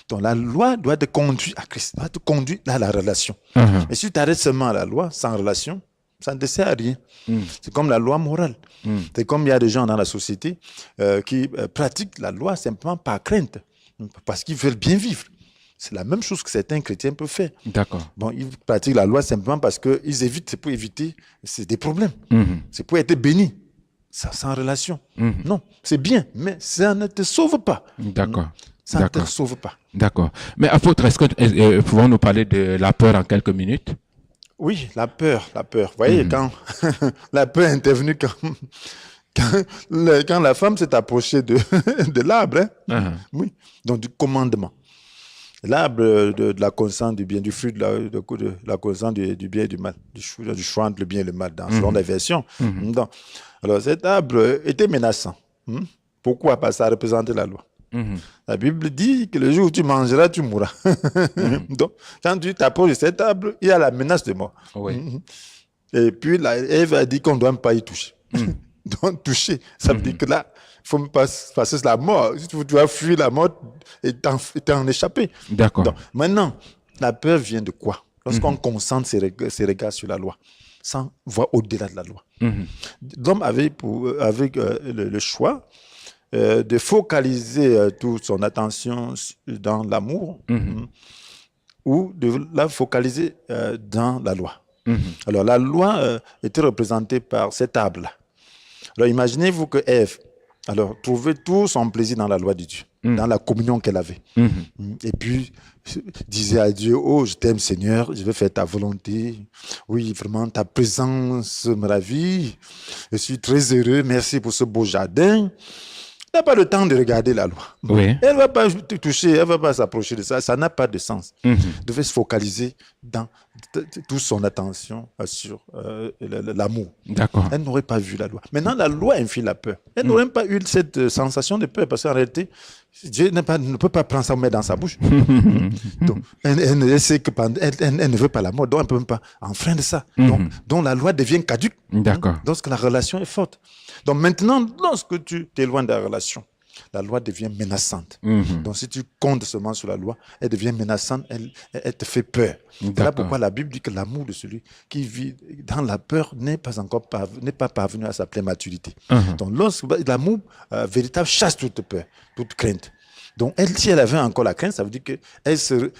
Donc la loi doit te conduire à Christ, doit te conduire à la relation. Mais si tu arrêtes seulement à la loi sans relation, ça ne te sert à rien. C'est comme la loi morale. C'est comme il y a des gens dans la société qui pratiquent la loi simplement par crainte, parce qu'ils veulent bien vivre. C'est la même chose que certains chrétiens peuvent faire. D'accord. Bon, ils pratiquent la loi simplement parce qu'ils évitent, c'est pour éviter des problèmes. C'est pour être bénis. Ça, sans relation. Non, c'est bien, mais ça ne te sauve pas. D'accord. Ça ne te sauve pas. D'accord. Mais apôtre, est-ce que pouvons nous parler de la peur en quelques minutes? Oui, la peur. Vous voyez, quand la peur est intervenue, quand la femme s'est approchée de l'arbre, oui, donc du commandement. L'arbre de la connaissance du bien, du fruit de la connaissance du bien et du mal, du choix entre le bien et le mal, selon les versions. Donc, alors, cet arbre était menaçant. Pourquoi? Parce que ça représentait la loi. La Bible dit que le jour où tu mangeras, tu mourras. Donc, quand tu t'approches de cet arbre, il y a la menace de mort. Oui. Et puis, Ève a dit qu'on ne doit pas y toucher. Donc, toucher, ça veut dire que là, il faut pas passer la mort. Tu dois fuir la mort et t'en échapper. D'accord. Donc, maintenant, la peur vient de quoi? Lorsqu'on concentre ses regards sur la loi, sans voir au-delà de la loi. L'homme avait le choix de focaliser toute son attention dans l'amour ou de la focaliser dans la loi. Alors, la loi était représentée par cet arbre-là. Alors, imaginez-vous que Ève, trouvait tout son plaisir dans la loi de Dieu, dans la communion qu'elle avait. Et puis, disait à Dieu, oh, je t'aime Seigneur, je veux faire ta volonté. Oui, vraiment, ta présence me ravit. Je suis très heureux, merci pour ce beau jardin. Elle n'a pas le temps de regarder la loi. Oui. Elle ne va pas te toucher, elle ne va pas s'approcher de ça. Ça n'a pas de sens. Elle devait se focaliser dans toute son attention sur l'amour. D'accord. Elle n'aurait pas vu la loi. Maintenant, la loi inflige la peur. Elle n'aurait même pas eu cette sensation de peur parce qu'en réalité, Dieu ne peut pas prendre sa main dans sa bouche. Donc, elle sait que elle ne veut pas la mort, donc elle ne peut même pas enfreindre ça. Donc, la loi devient caduque. D'accord. Lorsque la relation est forte. Donc maintenant, lorsque tu t'éloignes de la relation, la loi devient menaçante. Donc si tu comptes seulement sur la loi, elle devient menaçante, elle te fait peur. Voilà pourquoi la Bible dit que l'amour de celui qui vit dans la peur n'est pas parvenu à sa pleine maturité. Donc lorsque l'amour véritable chasse toute peur, toute crainte. Donc, si elle avait encore la crainte, ça veut dire qu'elle se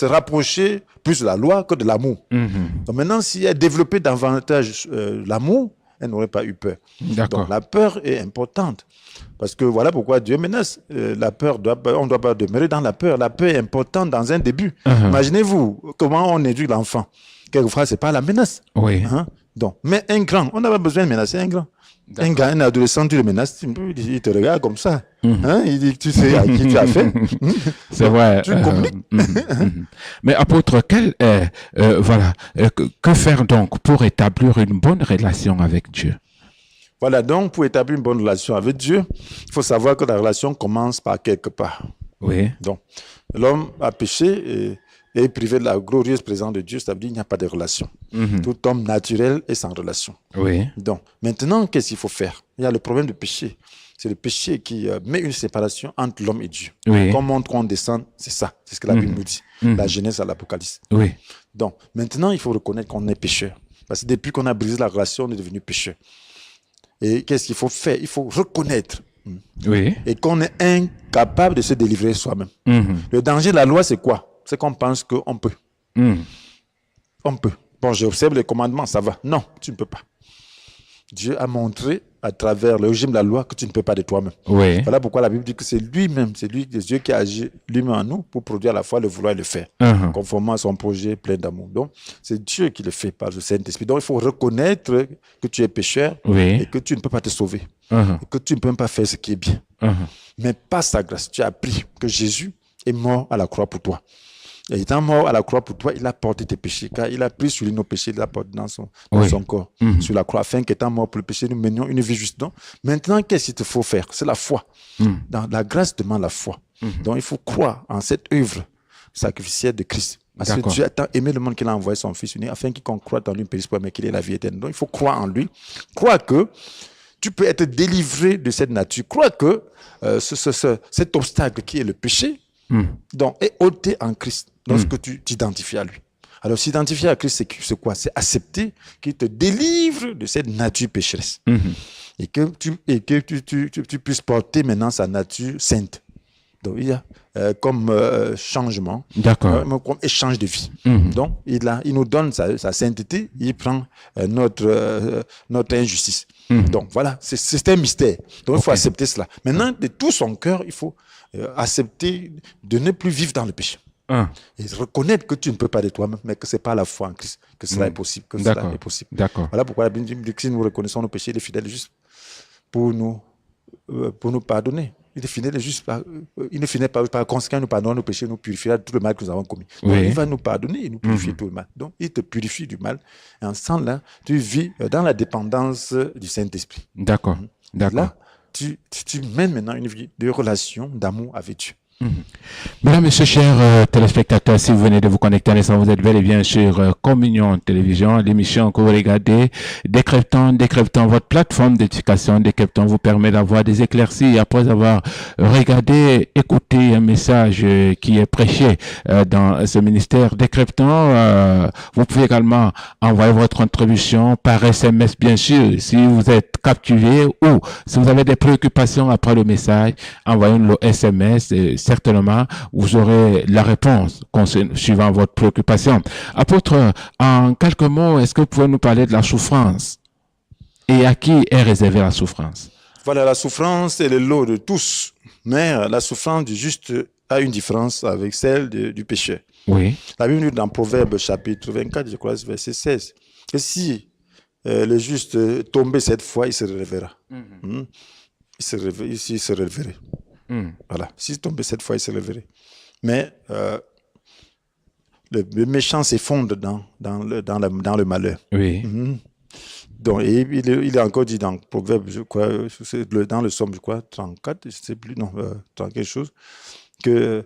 rapprochait plus de la loi que de l'amour. Donc maintenant, si elle développait davantage l'amour, elle n'aurait pas eu peur. Donc la peur est importante. Parce que voilà pourquoi Dieu menace. La peur, on ne doit pas demeurer dans la peur. La peur est importante dans un début. Imaginez-vous comment on éduque l'enfant. Quelquefois, ce n'est pas la menace. Oui. Donc, mais un grand, on n'a pas besoin de menacer un grand. Un adolescent, tu le menaces, il te regarde comme ça. Il dit, tu sais à qui tu as fait. C'est vrai. Tu communiques. Mais apôtre, que faire donc pour établir une bonne relation avec Dieu? Voilà, donc pour établir une bonne relation avec Dieu, il faut savoir que la relation commence par quelque part. Oui. Donc, l'homme a péché et est privé de la glorieuse présence de Dieu, ça veut dire qu'il n'y a pas de relation. Tout homme naturel est sans relation. Oui. Donc, maintenant, qu'est-ce qu'il faut faire? Il y a le problème du péché. C'est le péché qui met une séparation entre l'homme et Dieu. Oui. Comme on montre qu'on descend, c'est ça. C'est ce que la Bible nous dit. La Genèse à l'Apocalypse. Oui. Donc, maintenant, il faut reconnaître qu'on est pécheur. Parce que depuis qu'on a brisé la relation, on est devenu pécheur. Et qu'est-ce qu'il faut faire? Il faut reconnaître. Oui. Et qu'on est incapable de se délivrer soi-même. Le danger de la loi, c'est quoi? C'est qu'on pense qu'on peut. On peut. Bon, j'observe les commandements, ça va. Non, tu ne peux pas. Dieu a montré à travers le régime de la loi que tu ne peux pas de toi-même. Oui. Voilà pourquoi la Bible dit que c'est lui-même, c'est Dieu qui agit lui-même en nous pour produire à la fois le vouloir et le faire, conformément à son projet plein d'amour. Donc, c'est Dieu qui le fait par le Saint-Esprit. Donc, il faut reconnaître que tu es pécheur et que tu ne peux pas te sauver. Et que tu ne peux même pas faire ce qui est bien. Mais par sa grâce, tu as appris que Jésus est mort à la croix pour toi. Et étant mort à la croix pour toi, il a porté tes péchés, car il a pris sur lui nos péchés, il a porté dans son corps, sur la croix, afin qu'étant mort pour le péché, nous menions une vie juste. Donc, maintenant, qu'est-ce qu'il te faut faire? C'est la foi. Dans la grâce demande la foi. Donc, il faut croire en cette œuvre sacrificielle de Christ. Parce que Dieu a tant aimé le monde qu'il a envoyé son Fils unique, afin qu'il croit en lui, ne périsse pas, mais qu'il ait la vie éternelle. Donc, il faut croire en lui. Croire que tu peux être délivré de cette nature. Croire que cet obstacle qui est le péché, donc, est ôté en Christ lorsque tu t'identifies à lui. Alors, s'identifier à Christ, c'est quoi? C'est accepter qu'il te délivre de cette nature pécheresse. Et que tu puisses porter maintenant sa nature sainte. Donc, il y a comme changement, comme échange de vie. Donc, il nous donne sa sainteté, il prend notre injustice. Donc, voilà, c'est un mystère. Donc, il faut accepter cela. Maintenant, de tout son cœur, il faut accepter de ne plus vivre dans le péché. Et reconnaître que tu ne peux pas de toi-même, mais que ce n'est pas la foi en Christ que cela est possible. Que cela est possible. Voilà pourquoi la Bible dit que si nous reconnaissons nos péchés, il est fidèle et juste pour nous pardonner. il ne finit par conséquent nous pardonner nos péchés, nous purifiera de tout le mal que nous avons commis. Donc, Oui. il va nous pardonner et nous purifier de tout le mal. Donc, il te purifie du mal. Et en ce sens-là, tu vis dans la dépendance du Saint-Esprit. D'accord. D'accord. Là, tu mènes maintenant une vie de relation, d'amour avec Dieu. Mesdames, Messieurs, chers téléspectateurs, si vous venez de vous connecter à l'instant, vous êtes bel et bien sur Communion Télévision, l'émission que vous regardez, décryptant votre plateforme d'éducation. Décryptant vous permet d'avoir des éclaircies après avoir regardé, écouté un message qui est prêché dans ce ministère. Décryptant, vous pouvez également envoyer votre contribution par SMS, bien sûr, si vous êtes captivé ou si vous avez des préoccupations après le message, envoyez-nous le SMS. Certainement, vous aurez la réponse suivant votre préoccupation. Apôtre, en quelques mots, est-ce que vous pouvez nous parler de la souffrance? Et à qui est réservée la souffrance? Voilà, la souffrance est le lot de tous. Mais la souffrance du juste a une différence avec celle du pécheur. Oui. La Bible nous dit dans Proverbe chapitre 24, je crois, verset 16, que si le juste tombait cette fois, il se relèvera. Il se relèverait. Voilà. S'il tombait cette fois, il se relèverait. Mais le méchant s'effondre dans le malheur. Oui. Donc, et il est encore dit dans Proverbe, je crois, dans le Somme, je crois, 34, je ne sais plus, non, 30 quelque chose, que,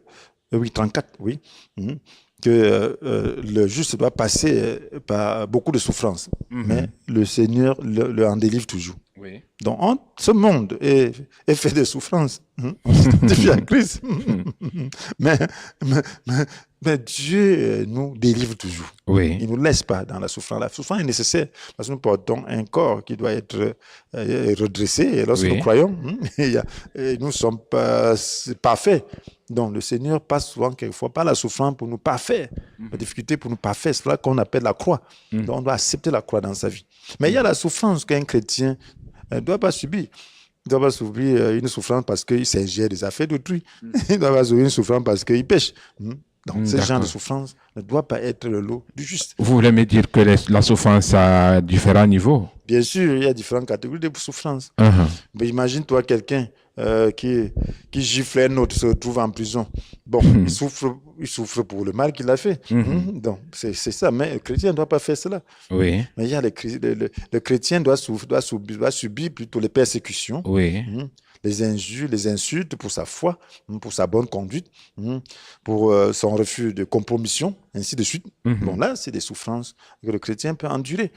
oui, 34, oui, que le juste doit passer par beaucoup de souffrances, mais le Seigneur le en délivre toujours. Oui. Donc, ce monde est fait de souffrances. On s'identifie à Christ. mais Dieu nous délivre toujours. Oui. Il ne nous laisse pas dans la souffrance. La souffrance est nécessaire parce que nous portons un corps qui doit être redressé. Et lorsque nous croyons, nous ne sommes pas parfaits. Donc, le Seigneur passe souvent, quelquefois, par la souffrance pour nous parfaire. La difficulté pour nous parfaire, c'est là qu'on appelle la croix. Donc, on doit accepter la croix dans sa vie. Mais il y a la souffrance qu'un chrétien ne doit pas subir. Il ne doit pas subir une souffrance parce qu'il s'ingère des affaires d'autrui. Il ne doit pas subir une souffrance parce qu'il pêche. Donc, ce genre de souffrance ne doit pas être le lot du juste. Vous voulez me dire que la souffrance a différents niveaux? Bien sûr, il y a différentes catégories de souffrance. Mais imagine-toi quelqu'un qui gifle un autre, se retrouve en prison. Bon, il souffre pour le mal qu'il a fait. Donc, c'est ça. Mais le chrétien ne doit pas faire cela. Oui. Mais il y a le chrétien doit subir plutôt les persécutions. Oui. Les injures, les insultes pour sa foi, pour sa bonne conduite, pour son refus de compromission, ainsi de suite. Bon, là, c'est des souffrances que le chrétien peut endurer.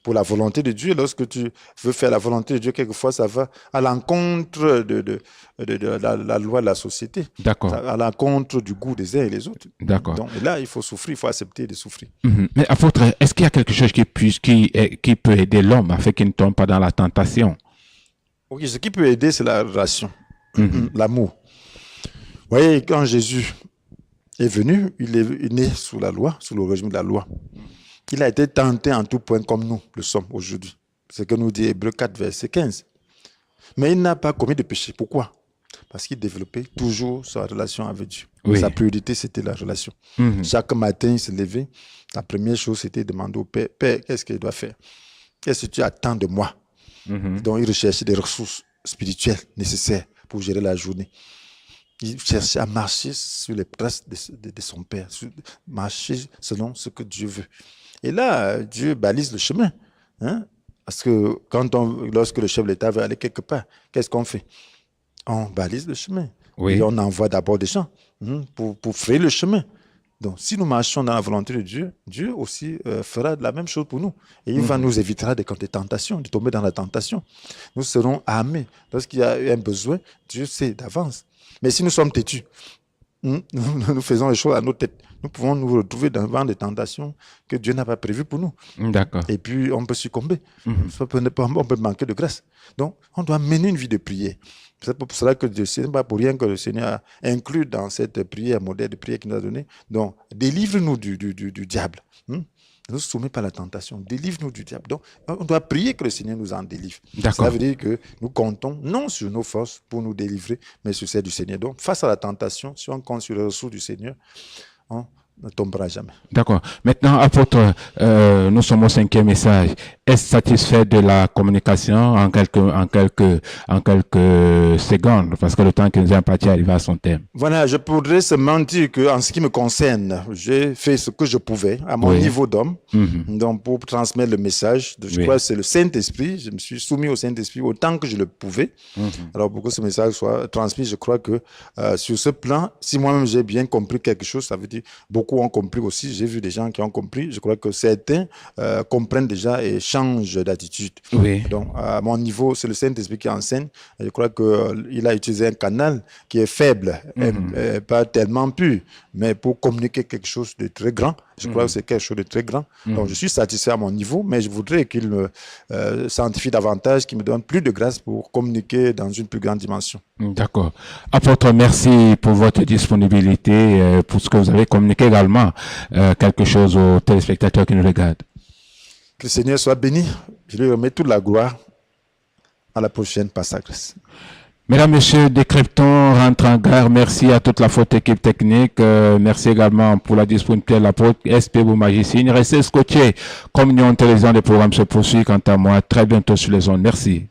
Pour la volonté de Dieu, lorsque tu veux faire la volonté de Dieu, quelquefois, ça va à l'encontre de la loi de la société. D'accord. À l'encontre du goût des uns et des autres. D'accord. Donc là, il faut souffrir, il faut accepter de souffrir. Mais apôtre, est-ce qu'il y a quelque chose qui peut aider l'homme afin qu'il ne tombe pas dans la tentation? Ok, ce qui peut aider, c'est la relation, l'amour. Vous voyez, quand Jésus est venu, il est né sous la loi, sous le régime de la loi. Il a été tenté en tout point comme nous le sommes aujourd'hui. C'est ce que nous dit Hébreux 4, verset 15. Mais il n'a pas commis de péché. Pourquoi? Parce qu'il développait toujours sa relation avec Dieu. Oui. Sa priorité, c'était la relation. Chaque matin, il se levait. La première chose, c'était de demander au Père, Père, qu'est-ce qu'il doit faire? Qu'est-ce que tu attends de moi? Donc, il recherchait des ressources spirituelles nécessaires pour gérer la journée. Il cherchait à marcher sur les traces de son Père, marcher selon ce que Dieu veut. Et là, Dieu balise le chemin. Parce que lorsque le chef de l'État veut aller quelque part, qu'est-ce qu'on fait? On balise le chemin. Oui. Et on envoie d'abord des gens pour frayer le chemin. Donc, si nous marchons dans la volonté de Dieu, Dieu aussi fera la même chose pour nous. Et il va nous éviter des tentations, de tomber dans la tentation. Nous serons armés. Lorsqu'il y a un besoin, Dieu sait d'avance. Mais si nous sommes têtus, nous faisons les choses à notre tête, nous pouvons nous retrouver devant des tentations que Dieu n'a pas prévues pour nous. D'accord. Et puis, on peut succomber. On peut manquer de grâce. Donc, on doit mener une vie de prière. C'est pour cela que ce n'est pas pour rien que le Seigneur a inclus dans cette prière, modèle de prière qu'il nous a donné. Donc, délivre-nous du diable. Ne nous soumets pas à la tentation. Délivre-nous du diable. Donc, on doit prier que le Seigneur nous en délivre. D'accord. Ça veut dire que nous comptons non sur nos forces pour nous délivrer, mais sur celle du Seigneur. Donc, face à la tentation, si on compte sur les ressources du Seigneur, on ne tombera jamais. D'accord. Maintenant, apôtre, nous sommes au 5e message. est satisfait de la communication en quelques secondes, parce que le temps qui nous est imparti arrive à son terme. Voilà, je pourrais seulement dire qu'en ce qui me concerne, j'ai fait ce que je pouvais à mon niveau d'homme, donc pour transmettre le message. Je crois que c'est le Saint-Esprit. Je me suis soumis au Saint-Esprit autant que je le pouvais. Alors pour que ce message soit transmis, je crois que sur ce plan, si moi-même j'ai bien compris quelque chose, ça veut dire beaucoup ont compris aussi. J'ai vu des gens qui ont compris. Je crois que certains comprennent déjà et changent d'attitude. Donc à mon niveau, c'est le Saint-Esprit qui enseigne. Et je crois qu'il a utilisé un canal qui est faible, pas tellement pur, mais pour communiquer quelque chose de très grand. Je crois que c'est quelque chose de très grand. Donc je suis satisfait à mon niveau, mais je voudrais qu'il me sanctifie davantage, qu'il me donne plus de grâce pour communiquer dans une plus grande dimension. D'accord. Apôtre, merci pour votre disponibilité, pour ce que vous avez communiqué également quelque chose aux téléspectateurs qui nous regardent. Que le Seigneur soit béni. Je lui remets toute la gloire. À la prochaine, par sa grâce. Mesdames, Messieurs, décryptons, rentre en gare. Merci à toute la faute équipe technique. Merci également pour la disponibilité de l'apôtre SP Boumagicine. Restez scotchés. Communion Télévision, les programmes se poursuivent. Quant à moi, très bientôt sur les ondes. Merci.